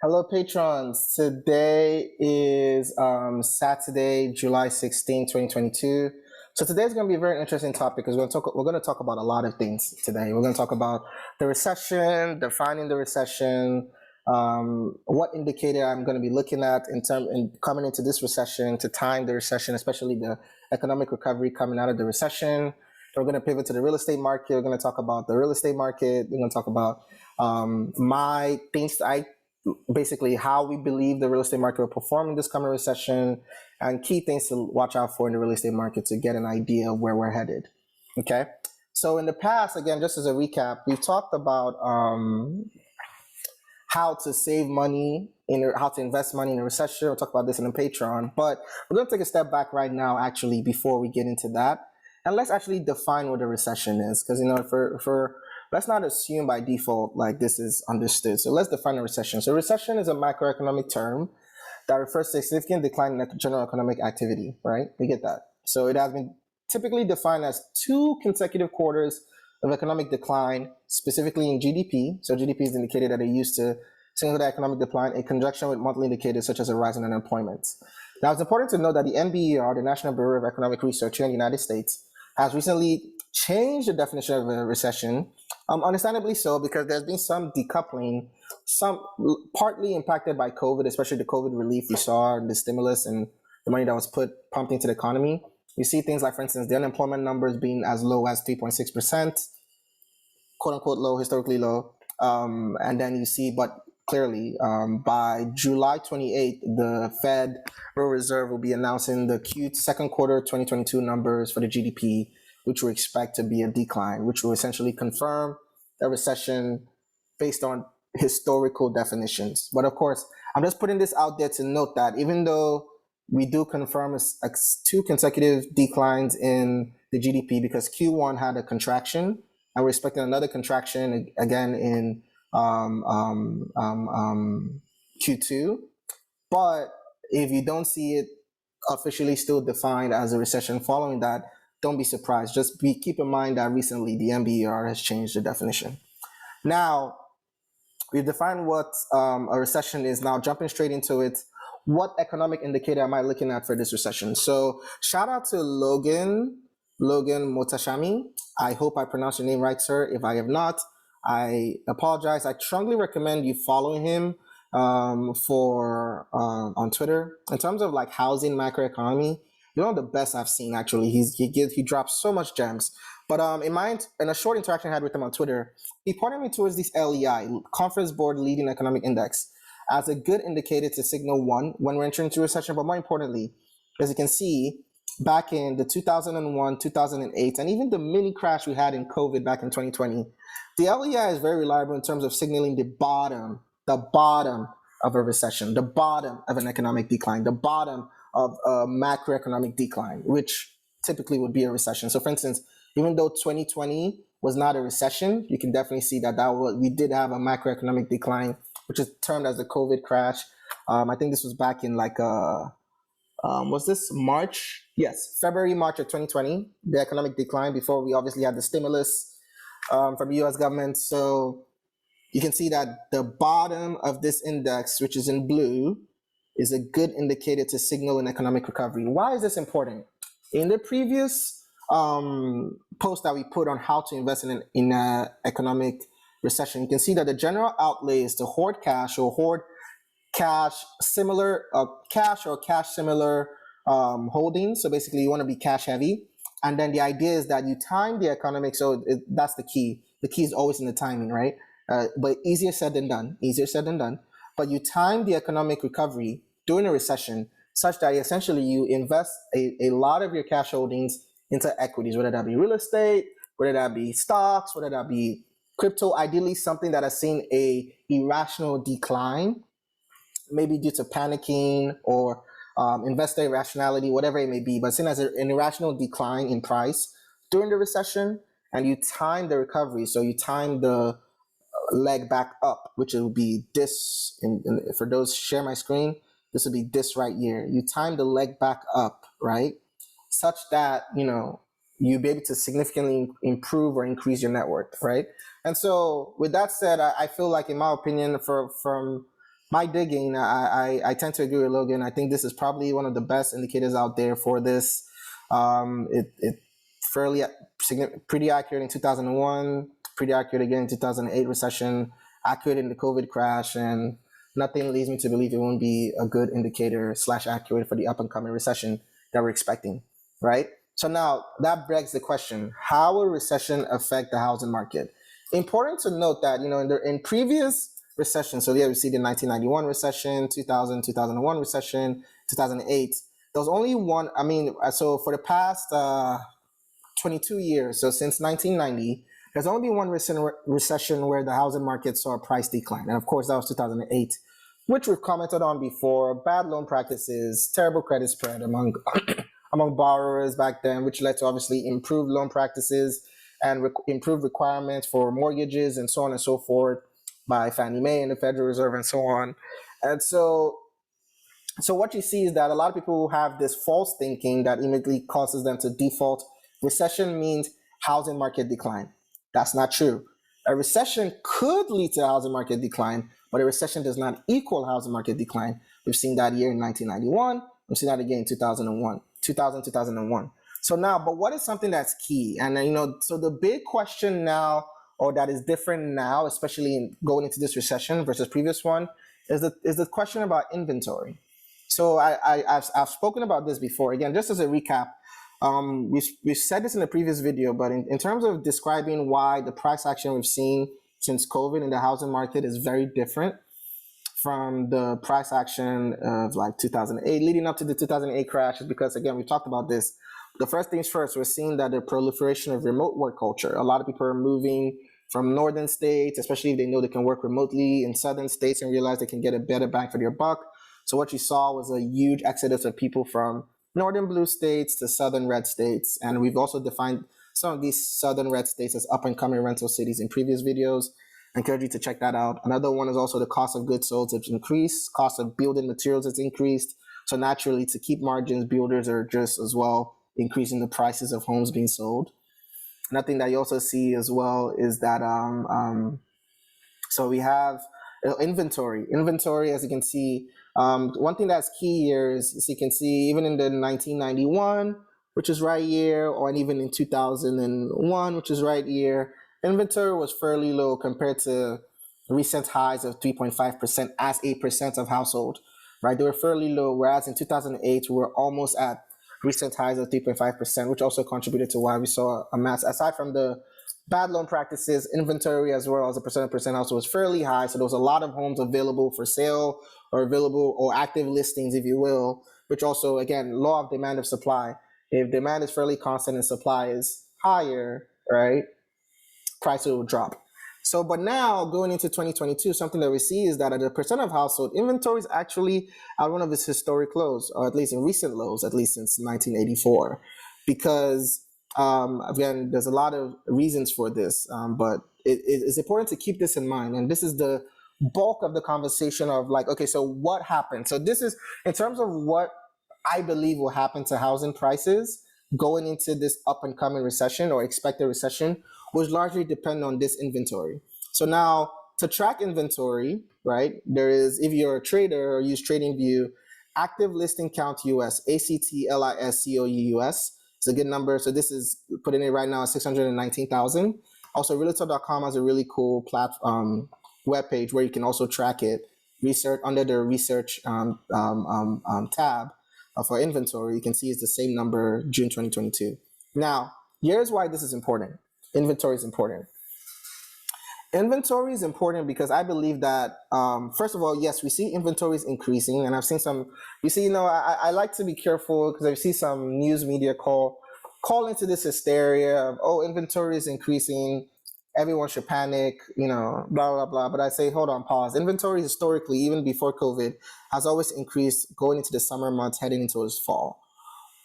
Hello, patrons. Today is Saturday, July 16, 2022. So today's going to be a very interesting topic because we're going to talk about a lot of things today. We're going to talk about the recession, defining the recession, what indicator I'm going to be looking at in coming into this recession to time the recession, especially the economic recovery coming out of the recession. We're going to pivot to the real estate market. We're going to talk about the real estate market. We're going to talk about my things I basically how we believe the real estate market will perform in this coming recession and key things to watch out for in the real estate market to get an idea of where we're headed. Okay. So in the past, again, just as a recap, we've talked about how to save money how to invest money in a recession. We'll talk about this in the Patreon, but we're going to take a step back right now, actually, before we get into that. And let's actually define what a recession is. Because, for let's not assume by default like this is understood. So let's define a recession. So recession is a macroeconomic term that refers to a significant decline in general economic activity, right? We get that. So it has been typically defined as 2 consecutive quarters of economic decline, specifically in GDP. So GDP is the indicator that they use to signal the economic decline in conjunction with monthly indicators such as a rise in unemployment. Now, it's important to note that the NBER, the National Bureau of Economic Research here in the United States, has recently changed the definition of a recession, understandably so, because there's been some decoupling, some partly impacted by COVID, especially the COVID relief we saw, the stimulus and the money that was pumped into the economy. You see things like, for instance, the unemployment numbers being as low as 3.6%, quote unquote low, historically low. And then you see, but clearly, by July 28th, the Federal Reserve will be announcing the second quarter 2022 numbers for the GDP, which we expect to be a decline, which will essentially confirm a recession based on historical definitions. But of course, I'm just putting this out there to note that even though we do confirm 2 consecutive declines in the GDP because Q1 had a contraction, and we're expecting another contraction again in Q2. But if you don't see it officially still defined as a recession following that, don't be surprised. Just keep in mind that recently the NBER has changed the definition. Now, we've defined what a recession is. Now, jumping straight into it, what economic indicator am I looking at for this recession? So shout out to Logan Motashami. I hope I pronounced your name right, sir. If I have not, I apologize. I strongly recommend you following him on Twitter. In terms of like housing macroeconomy, you're one of the best I've seen, actually. He drops so much gems. But in a short interaction I had with him on Twitter, he pointed me towards this LEI, Conference Board Leading Economic Index, as a good indicator to signal one, when we're entering into recession, but more importantly, as you can see, back in the 2001, 2008, and even the mini crash we had in COVID back in 2020, the LEI is very reliable in terms of signaling the bottom of a recession, the bottom of an economic decline, the bottom of a macroeconomic decline, which typically would be a recession. So for instance, even though 2020 was not a recession, you can definitely see that we did have a macroeconomic decline, which is termed as the COVID crash. I think this was back in was this March? Yes, February, March of 2020, the economic decline before we obviously had the stimulus from the US government. So you can see that the bottom of this index, which is in blue, is a good indicator to signal an economic recovery. Why is this important? In the previous post that we put on how to invest in an economic recession, you can see that the general outlay is to hoard cash or hoard cash similar holdings. So basically you want to be cash heavy. And then the idea is that you time the economic. So that's the key. The key is always in the timing, right? But easier said than done. But you time the economic recovery during a recession such that essentially you invest a lot of your cash holdings into equities, whether that be real estate, whether that be stocks, whether that be crypto, ideally something that has seen a irrational decline, maybe due to panicking or investor irrationality, whatever it may be, but seen as an irrational decline in price during the recession, and you time the recovery. So you time the leg back up, which will be this, for those share my screen, this will be this right here. You time the leg back up, right? Such that, you'll be able to significantly improve or increase your net worth, right? And so with that said, I feel like, in my opinion, from my digging, I tend to agree with Logan. I think this is probably one of the best indicators out there for this. It fairly pretty accurate in 2001, pretty accurate again in 2008 recession, accurate in the COVID crash, and nothing leads me to believe it won't be a good indicator slash accurate for the up and coming recession that we're expecting, right? So now that begs the question: how will recession affect the housing market? Important to note that in previous recessions, so yeah, we see the 1991 recession, 2000, 2001 recession, 2008. There was only one. I mean, so for the past 22 years, so since 1990, there's only been one recession where the housing market saw a price decline, and of course that was 2008, which we've commented on before. Bad loan practices, terrible credit spread among among borrowers back then, which led to obviously improved loan practices and improved requirements for mortgages and so on and so forth by Fannie Mae and the Federal Reserve and so on. And so what you see is that a lot of people have this false thinking that immediately causes them to default. Recession means housing market decline. That's not true. A recession could lead to a housing market decline, but a recession does not equal housing market decline. We've seen that year in 1991. We've seen that again in 2001. So now, but what is something that's key? And so the big question now, or that is different now, especially going into this recession versus previous one, is the question about inventory. So I've spoken about this before. Again, just as a recap, we've said this in the previous video, but in terms of describing why the price action we've seen since COVID in the housing market is very different from the price action of like 2008 leading up to the 2008 crash, is because, again, we've talked about this. The first things first, we're seeing that the proliferation of remote work culture. A lot of people are moving from northern states, especially if they know they can work remotely in southern states and realize they can get a better bang for their buck. So what you saw was a huge exodus of people from northern blue states to southern red states. And we've also defined some of these southern red states as up and coming rental cities in previous videos. I encourage you to check that out. Another one is also the cost of goods sold has increased, cost of building materials has increased. So naturally, to keep margins, builders are just as well increasing the prices of homes being sold. Another thing that you also see as well is that so we have inventory. Inventory, as you can see, one thing that's key here is, as you can see, even in the 1991, which is right here, or even in 2001, which is right here, inventory was fairly low compared to recent highs of 3.5% as a percent of household, right? They were fairly low, whereas in 2008, we were almost at recent highs of 3.5%, which also contributed to why we saw a mass, aside from the bad loan practices, inventory as well as a percent also was fairly high. So there was a lot of homes available for sale or available or active listings, if you will, which also, again, law of demand of supply. If demand is fairly constant and supply is higher, right, prices will drop. So, but now going into 2022, something that we see is that at a percent of household, inventory is actually at one of its historic lows, or at least in recent lows, at least since 1984, because again, there's a lot of reasons for this, but it's important to keep this in mind. And this is the bulk of the conversation of like, okay, so what happened? So this is in terms of what I believe will happen to housing prices going into this up and coming recession or expected recession, which largely depend on this inventory. So now to track inventory, right, there is, if you're a trader or use TradingView, active listing count US, ACTLISCOUS. It's a good number. So this is putting it right now at 619,000. Also, realtor.com has a really cool platform webpage where you can also track it. Research under the research tab for inventory, you can see it's the same number June 2022. Now, here's why this is important. Inventory is important. Inventory is important because I believe that, first of all, yes, we see inventories increasing, and I've seen some, you see, I like to be careful because I see some news media call into this hysteria of, oh, inventory is increasing, everyone should panic, blah, blah, blah. But I say, hold on, pause. Inventory historically, even before COVID, has always increased going into the summer months, heading into this fall.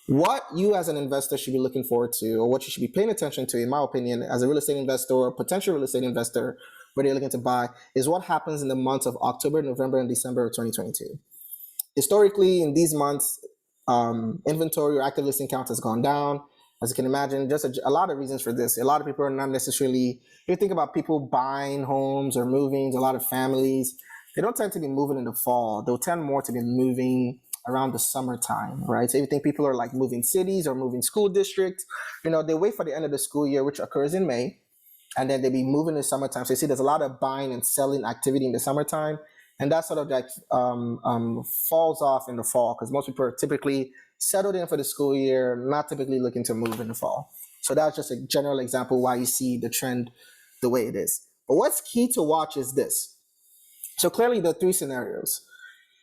What you as an investor should be looking forward to, or what you should be paying attention to, in my opinion, as a real estate investor or potential real estate investor, whether you're looking to buy, is what happens in the months of October, November, and December of 2022. Historically, in these months, inventory or active listing count has gone down. As you can imagine, just a lot of reasons for this. A lot of people are not necessarily, if you think about people buying homes or moving, a lot of families, they don't tend to be moving in the fall. They'll tend more to be moving around the summertime, right? So if you think people are like moving cities or moving school districts, they wait for the end of the school year, which occurs in May, and then they be moving in the summertime. So you see, there's a lot of buying and selling activity in the summertime, and that sort of like falls off in the fall because most people are typically settled in for the school year, not typically looking to move in the fall. So that's just a general example why you see the trend the way it is. But what's key to watch is this. So clearly, there are three scenarios.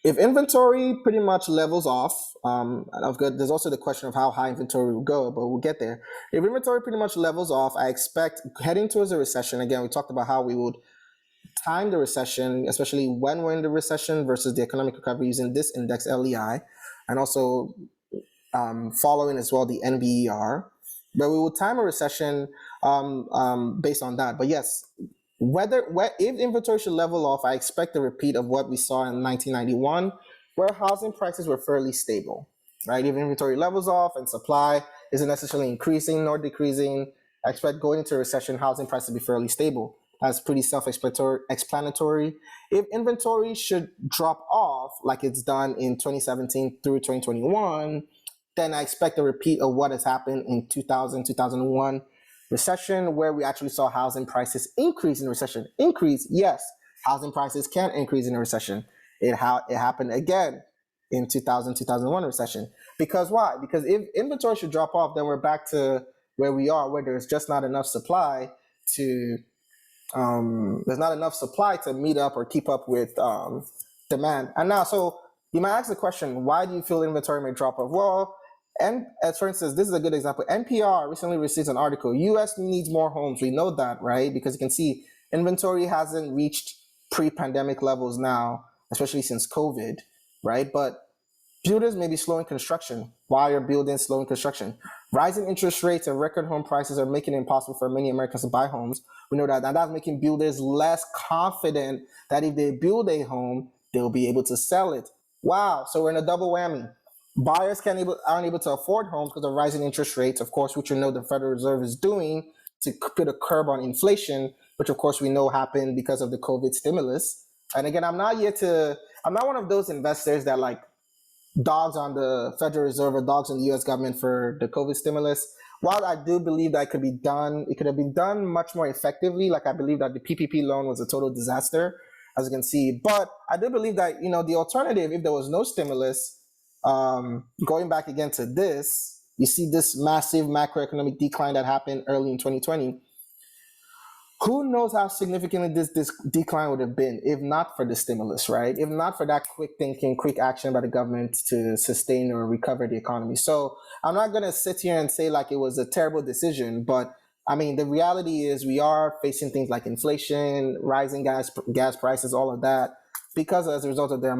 If inventory pretty much levels off, there's also the question of how high inventory will go, but we'll get there. If inventory pretty much levels off, I expect heading towards a recession. Again, we talked about how we would time the recession, especially when we're in the recession versus the economic recovery using this index LEI, and also following as well the NBER. But we will time a recession based on that. But yes, if inventory should level off, I expect a repeat of what we saw in 1991, where housing prices were fairly stable, right? If inventory levels off and supply isn't necessarily increasing nor decreasing, I expect going into a recession, housing prices to be fairly stable. That's pretty self-explanatory. If inventory should drop off like it's done in 2017 through 2021, then I expect a repeat of what has happened in 2000, 2001 recession, where we actually saw housing prices increase in a recession. Increase, yes, housing prices can increase in a recession. It happened again in 2000, 2001 recession. Because why? Because if inventory should drop off, then we're back to where we are, where there's just not enough supply to meet up or keep up with demand. And now, so you might ask the question, why do you feel inventory may drop off? Well, and as for instance, this is a good example. NPR recently released an article. U.S. needs more homes. We know that, right? Because you can see inventory hasn't reached pre-pandemic levels now, especially since COVID, right? But builders may be slowing construction. Why are buildings slowing construction? Rising interest rates and record home prices are making it impossible for many Americans to buy homes. We know that, and that's making builders less confident that if they build a home, they'll be able to sell it. Wow, so we're in a double whammy. Buyers aren't able to afford homes because of rising interest rates, of course, which the Federal Reserve is doing to put a curb on inflation, which of course we know happened because of the COVID stimulus. And again, I'm not one of those investors that like dogs on the Federal Reserve or dogs on the US government for the COVID stimulus. While I do believe that it could have been done much more effectively. Like I believe that the PPP loan was a total disaster, as you can see. But I do believe that, the alternative, if there was no stimulus, going back again to this, you see this massive macroeconomic decline that happened early in 2020. Who knows how significantly this decline would have been if not for the stimulus, right? If not for that quick thinking, quick action by the government to sustain or recover the economy. So I'm not going to sit here and say like it was a terrible decision, but I mean, the reality is we are facing things like inflation, rising gas prices, all of that, because as a result of the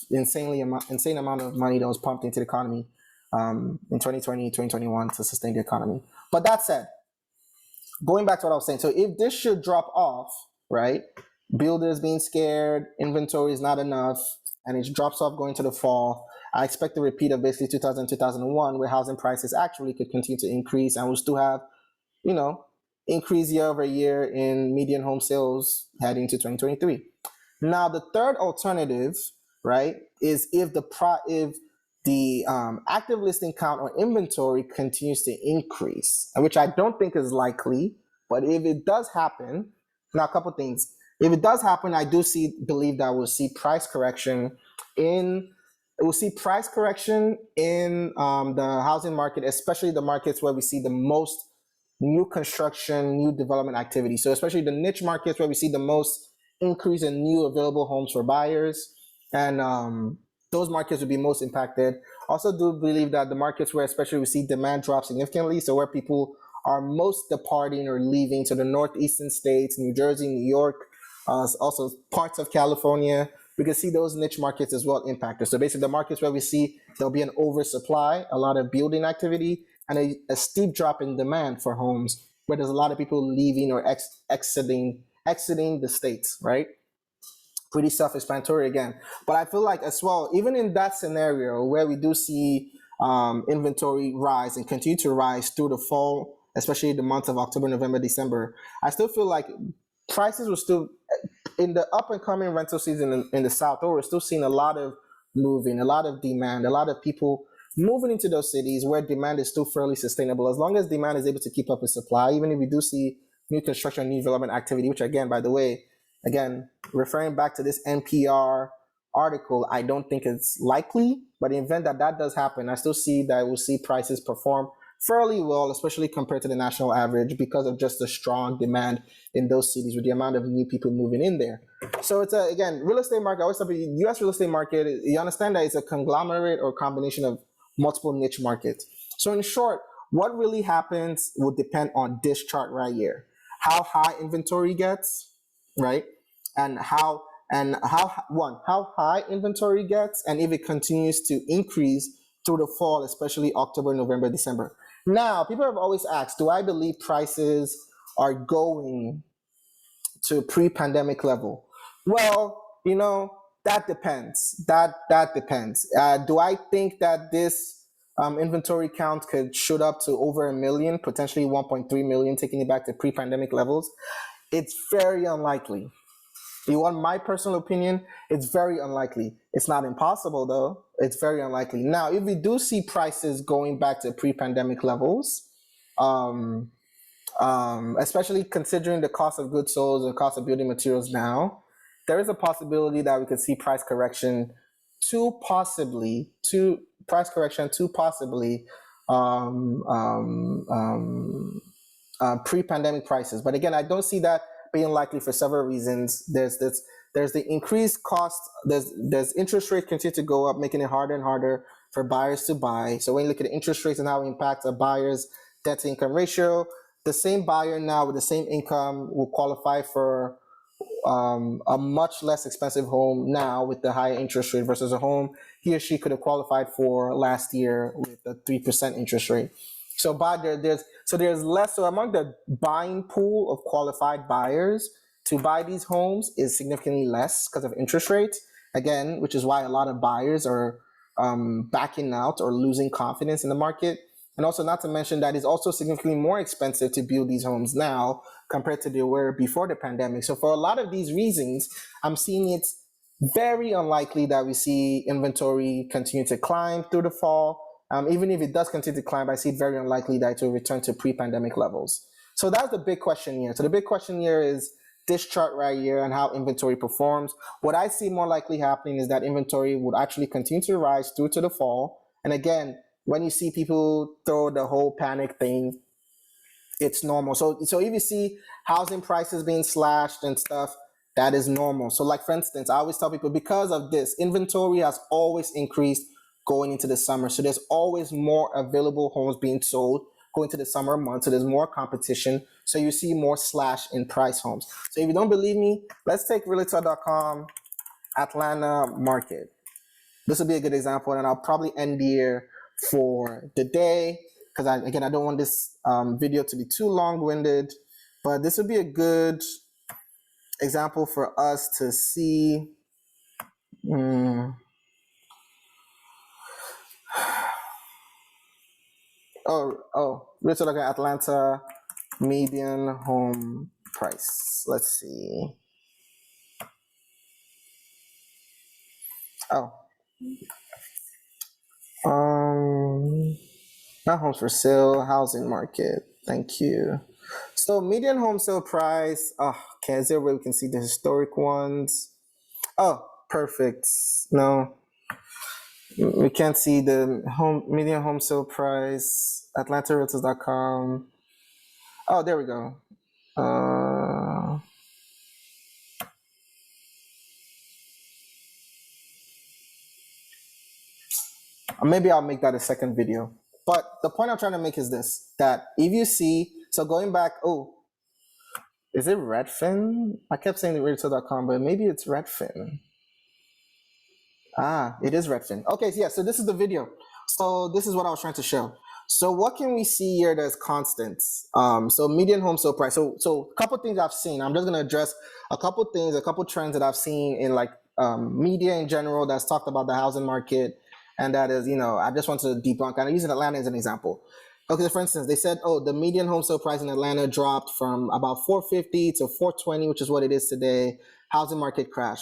insane amount of money that was pumped into the economy in 2020, 2021 to sustain the economy. But that said, going back to what I was saying, so if this should drop off, right, builders being scared, inventory is not enough, and it drops off going to the fall, I expect a repeat of basically 2000, 2001, where housing prices actually could continue to increase, and we'll still have, increase year over year in median home sales heading to 2023. Now, the third alternative, right, is if the active listing count or inventory continues to increase, which I don't think is likely, but if it does happen, now a couple things. If it does happen, I do believe that we'll see price correction in the housing market, especially the markets where we see the most new construction, new development activity. So especially the niche markets where we see the most increase in new available homes for buyers, and those markets would be most impacted. Also do believe that the markets where especially we see demand drop significantly, so where people are most departing or leaving, so the northeastern states, New Jersey, New York, also parts of California, we can see those niche markets as well impacted. So basically the markets where we see there'll be an oversupply, a lot of building activity, and a steep drop in demand for homes, where there's a lot of people leaving or exiting the states, right? Pretty self-explanatory again. But I feel like as well, even in that scenario where we do see inventory rise and continue to rise through the fall, especially the months of October, November, December, I still feel like prices will still in the up and coming rental season in the South, we're still seeing a lot of moving, a lot of demand, a lot of people moving into those cities where demand is still fairly sustainable. As long as demand is able to keep up with supply, even if we do see new construction, new development activity, which again, by the way, again, referring back to this NPR article, I don't think it's likely, but in the event that that does happen, I still see that we'll see prices perform fairly well, especially compared to the national average because of just the strong demand in those cities with the amount of new people moving in there. So it's again, real estate market, I always tell people, U.S. real estate market, you understand that it's a conglomerate or combination of multiple niche markets. So in short, what really happens will depend on this chart right here. How high inventory gets, right? And how how high inventory gets, and if it continues to increase through the fall, especially October, November, December. Now, people have always asked, do I believe prices are going to pre-pandemic level? Well, that depends. That depends. Do I think that this inventory count could shoot up to over 1 million, potentially 1.3 million, taking it back to pre-pandemic levels? It's very unlikely. You want my personal opinion? It's very unlikely. It's not impossible though. It's very unlikely. Now, if we do see prices going back to pre-pandemic levels, especially considering the cost of goods sold and cost of building materials now, there is a possibility that we could see price correction to possibly pre-pandemic prices. But again, I don't see that being likely for several reasons. There's the increased cost. There's interest rates continue to go up, making it harder and harder for buyers to buy. So when you look at the interest rates and how it impacts a buyer's debt to income ratio, the same buyer now with the same income will qualify for a much less expensive home now with the higher interest rate versus a home he or she could have qualified for last year with a 3% interest rate. So there's less. So among the buying pool of qualified buyers to buy these homes is significantly less because of interest rates. Again, which is why a lot of buyers are backing out or losing confidence in the market. And also, not to mention that it's also significantly more expensive to build these homes now compared to they were before the pandemic. So for a lot of these reasons, I'm seeing it very unlikely that we see inventory continue to climb through the fall. Even if it does continue to climb, I see it very unlikely that it will return to pre-pandemic levels. So that's the big question here. So the big question here is this chart right here and how inventory performs. What I see more likely happening is that inventory would actually continue to rise through to the fall. And again, when you see people throw the whole panic thing, it's normal. So if you see housing prices being slashed and stuff, that is normal. So like, for instance, I always tell people, because of this, inventory has always increased going into the summer. So there's always more available homes being sold going into the summer months. So there's more competition. So you see more slash in price homes. So if you don't believe me, let's take realtor.com Atlanta market. This will be a good example, and I'll probably end here for the day because I don't want this video to be too long-winded, but this would be a good example for us to see. Let's look at Atlanta median home price. Let's see. Not homes for sale, housing market. Thank you. So median home sale price. Okay, is there a way we can see the historic ones? Oh, perfect. No, we can't see the median home sale price. AtlantaRealtors.com. Oh, there we go. Maybe I'll make that a second video. But the point I'm trying to make is this, that if you see, so going back, is it Redfin? I kept saying the realtor.com, but maybe it's Redfin. It is Redfin. Okay, so yeah, so this is the video. So this is what I was trying to show. So what can we see here that's constant? So median home sale price. So a couple things I've seen. I'm just gonna address a couple things, a couple trends that I've seen in like media in general that's talked about the housing market. And that is, I just want to debunk, and I'm using Atlanta as an example. Okay, for instance, they said, the median home sale price in Atlanta dropped from about $450 to $420, which is what it is today. housing market crash.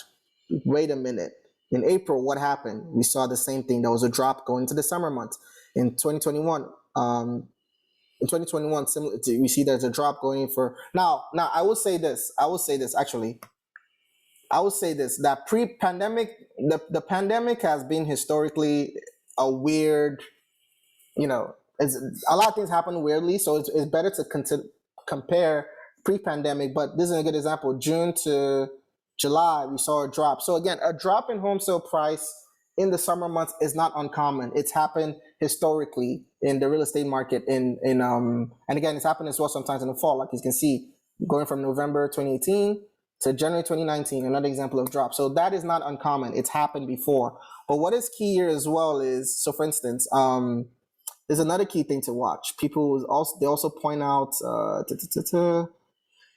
Wait a minute. In April, what happened? We saw the same thing. There was a drop going into the summer months. In 2021, in 2021, we see there's a drop going for now. Now, I will say this. Actually. I will say this: that pre-pandemic, the pandemic has been historically a weird, it's, a lot of things happen weirdly, so it's better to compare pre-pandemic. But this is a good example. June to July, we saw a drop. So again, a drop in home sale price in the summer months is not uncommon. It's happened historically in the real estate market. And again, it's happened as well sometimes in the fall. Like you can see, going from November 2018 to January 2019, another example of drop. So that is not uncommon. It's happened before. But what is key here as well is, so for instance, there's another key thing to watch. People also point out,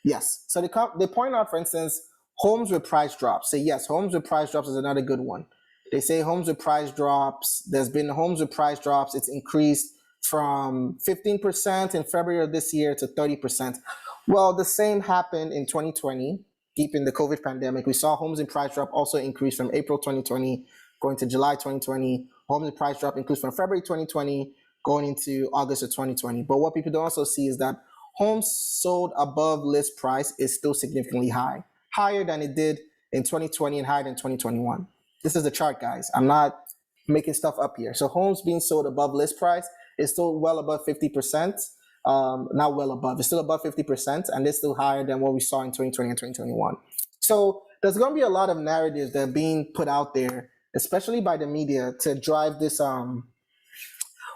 yes. So they point out, for instance, homes with price drops. Say yes, homes with price drops is another good one. They say homes with price drops. There's been homes with price drops. It's increased from 15% in February of this year to 30%. Well, the same happened in 2020, deep in the COVID pandemic. We saw homes in price drop also increase from April 2020 going to July 2020. Homes in price drop increased from February 2020 going into August of 2020. But what people don't also see is that homes sold above list price is still significantly higher than it did in 2020 and higher than 2021. This is the chart, guys. I'm not making stuff up here. So homes being sold above list price is still well above 50%. Not well above, it's still above 50%, and it's still higher than what we saw in 2020 and 2021. So there's going to be a lot of narratives that are being put out there, especially by the media, to drive this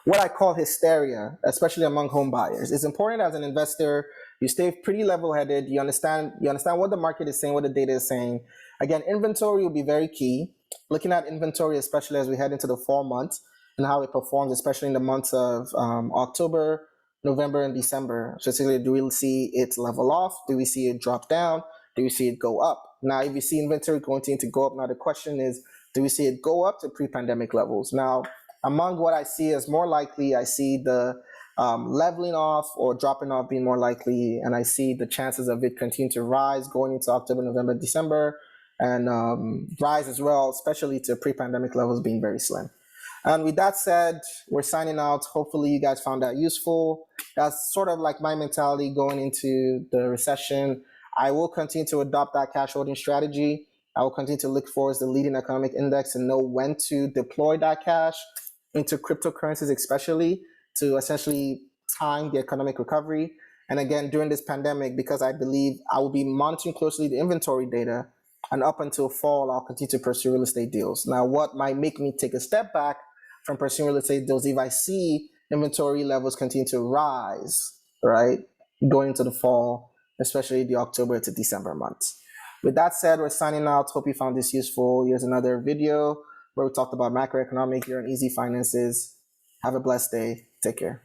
what I call hysteria, especially among home buyers. It's important as an investor, you stay pretty level-headed, you understand what the market is saying, what the data is saying. Again, inventory will be very key. Looking at inventory, especially as we head into the fall months, and how it performs, especially in the months of October, November, and December. Specifically, do we see it level off? Do we see it drop down? Do we see it go up? Now, if you see inventory continuing to go up, now the question is, do we see it go up to pre-pandemic levels? Now, among what I see as more likely, I see the leveling off or dropping off being more likely, and I see the chances of it continue to rise going into October, November, December, and rise as well, especially to pre-pandemic levels being very slim. And with that said, we're signing out. Hopefully you guys found that useful. That's sort of like my mentality going into the recession. I will continue to adopt that cash holding strategy. I will continue to look for the leading economic index and know when to deploy that cash into cryptocurrencies, especially to essentially time the economic recovery. And again, during this pandemic, because I believe I will be monitoring closely the inventory data, and up until fall, I'll continue to pursue real estate deals. Now, what might make me take a step back from pursuing real estate deals if I see inventory levels continue to rise, right, going into the fall, especially the October to December months. With that said, we're signing out. Hope you found this useful. Here's another video where we talked about macroeconomic, your and easy finances. Have a blessed day. Take care.